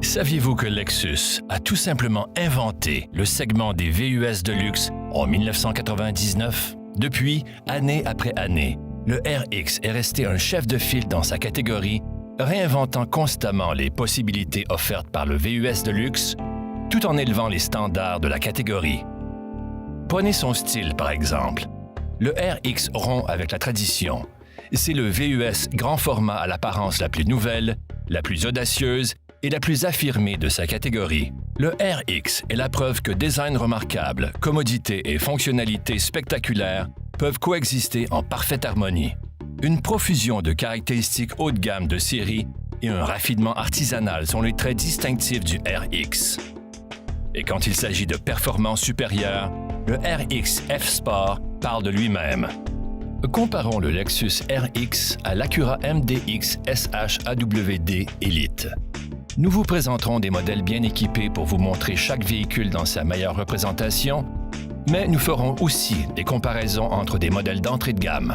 Saviez-vous que Lexus a tout simplement inventé le segment des VUS de luxe en 1999? Depuis, année après année, le RX est resté un chef de file dans sa catégorie, réinventant constamment les possibilités offertes par le VUS de luxe, tout en élevant les standards de la catégorie. Prenez son style, par exemple. Le RX rompt avec la tradition. C'est le VUS grand format à l'apparence la plus nouvelle, la plus audacieuse et la plus affirmée de sa catégorie. Le RX est la preuve que design remarquable, commodité et fonctionnalité spectaculaire peuvent coexister en parfaite harmonie. Une profusion de caractéristiques haut de gamme de série et un raffinement artisanal sont les traits distinctifs du RX. Et quand il s'agit de performance supérieure, le RX F-Sport parle de lui-même. Comparons le Lexus RX à l'Acura MDX SH-AWD Elite. Nous vous présenterons des modèles bien équipés pour vous montrer chaque véhicule dans sa meilleure représentation, mais nous ferons aussi des comparaisons entre des modèles d'entrée de gamme.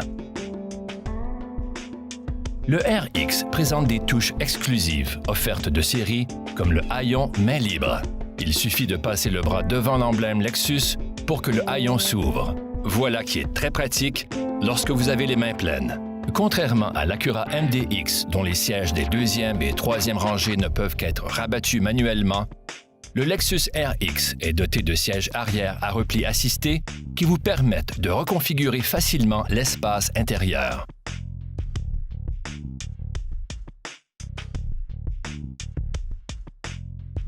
Le RX présente des touches exclusives offertes de série comme le haillon main libre. Il suffit de passer le bras devant l'emblème Lexus pour que le haillon s'ouvre. Voilà qui est très pratique lorsque vous avez les mains pleines. Contrairement à l'Acura MDX, dont les sièges des deuxième et troisième rangées ne peuvent qu'être rabattus manuellement, le Lexus RX est doté de sièges arrière à repli assisté qui vous permettent de reconfigurer facilement l'espace intérieur.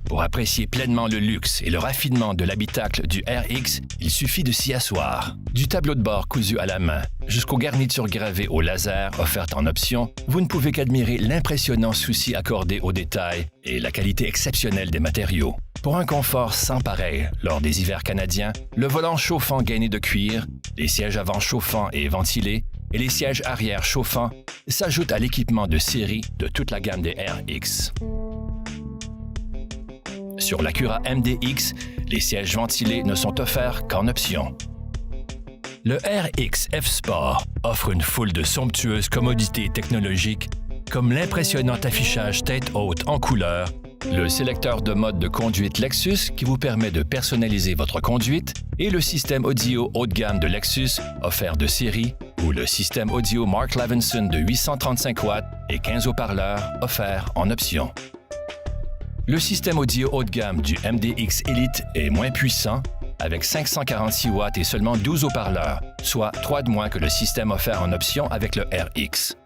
Pour apprécier pleinement le luxe et le raffinement de l'habitacle du RX, il suffit de s'y asseoir. Du tableau de bord cousu à la main jusqu'aux garnitures gravées au laser offertes en option, vous ne pouvez qu'admirer l'impressionnant souci accordé aux détails et la qualité exceptionnelle des matériaux. Pour un confort sans pareil lors des hivers canadiens, le volant chauffant gainé de cuir, les sièges avant chauffants et ventilés et les sièges arrière chauffants s'ajoutent à l'équipement de série de toute la gamme des RX. Sur l'Acura MDX, les sièges ventilés ne sont offerts qu'en option. Le RX F-Sport offre une foule de somptueuses commodités technologiques comme l'impressionnant affichage tête haute en couleur, le sélecteur de mode de conduite Lexus qui vous permet de personnaliser votre conduite et le système audio haut de gamme de Lexus offert de série ou le système audio Mark Levinson de 835 watts et 15 haut-parleurs offert en option. Le système audio haut de gamme du MDX Elite est moins puissant, avec 546 watts et seulement 12 haut-parleurs, soit 3 de moins que le système offert en option avec le RX.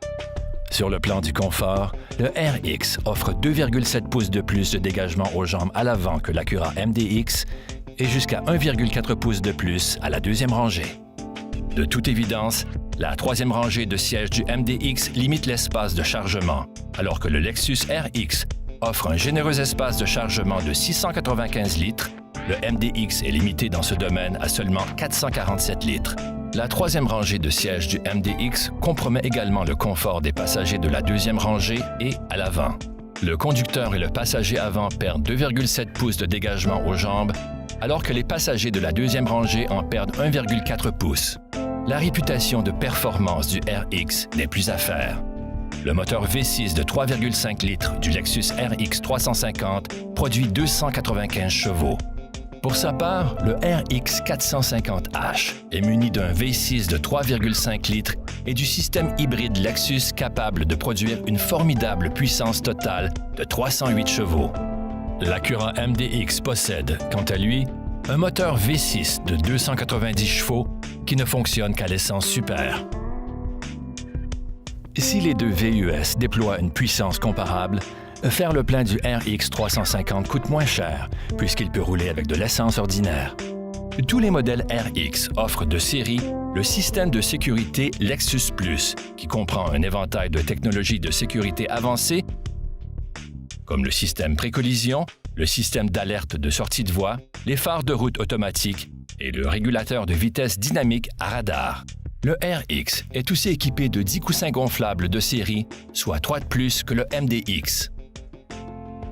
Sur le plan du confort, le RX offre 2,7 pouces de plus de dégagement aux jambes à l'avant que l'Acura MDX et jusqu'à 1,4 pouces de plus à la deuxième rangée. De toute évidence, la troisième rangée de sièges du MDX limite l'espace de chargement, alors que le Lexus RX offre un généreux espace de chargement de 695 litres. Le MDX est limité dans ce domaine à seulement 447 litres. La troisième rangée de sièges du MDX compromet également le confort des passagers de la deuxième rangée et à l'avant. Le conducteur et le passager avant perdent 2,7 pouces de dégagement aux jambes, alors que les passagers de la deuxième rangée en perdent 1,4 pouces. La réputation de performance du RX n'est plus à faire. Le moteur V6 de 3,5 litres du Lexus RX 350 produit 295 chevaux. Pour sa part, le RX 450H est muni d'un V6 de 3,5 litres et du système hybride Lexus capable de produire une formidable puissance totale de 308 chevaux. L'Acura MDX possède, quant à lui, un moteur V6 de 290 chevaux qui ne fonctionne qu'à l'essence super. Si les deux VUS déploient une puissance comparable, faire le plein du RX 350 coûte moins cher puisqu'il peut rouler avec de l'essence ordinaire. Tous les modèles RX offrent de série le système de sécurité Lexus Plus, qui comprend un éventail de technologies de sécurité avancées comme le système pré-collision, le système d'alerte de sortie de voie, les phares de route automatiques et le régulateur de vitesse dynamique à radar. Le RX est aussi équipé de 10 coussins gonflables de série, soit 3 de plus que le MDX.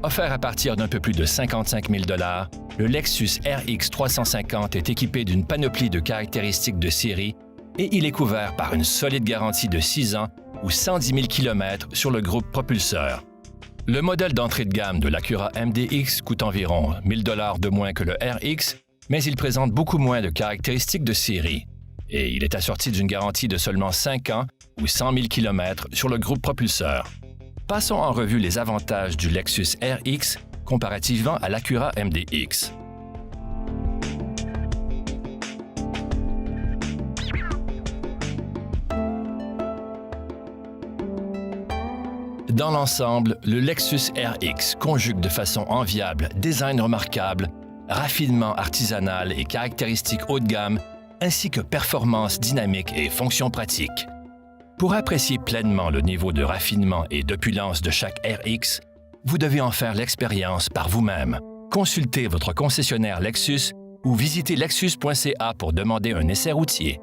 Offert à partir d'un peu plus de 55 000 $, le Lexus RX 350 est équipé d'une panoplie de caractéristiques de série et il est couvert par une solide garantie de 6 ans ou 110 000 km sur le groupe propulseur. Le modèle d'entrée de gamme de l'Acura MDX coûte environ 1 000 $ de moins que le RX, mais il présente beaucoup moins de caractéristiques de série. Et il est assorti d'une garantie de seulement 5 ans ou 100 000 km sur le groupe propulseur. Passons en revue les avantages du Lexus RX comparativement à l'Acura MDX. Dans l'ensemble, le Lexus RX conjugue de façon enviable design remarquable, raffinement artisanal et caractéristiques haut de gamme, ainsi que performance dynamique et fonctions pratiques. Pour apprécier pleinement le niveau de raffinement et d'opulence de chaque RX, vous devez en faire l'expérience par vous-même. Consultez votre concessionnaire Lexus ou visitez lexus.ca pour demander un essai routier.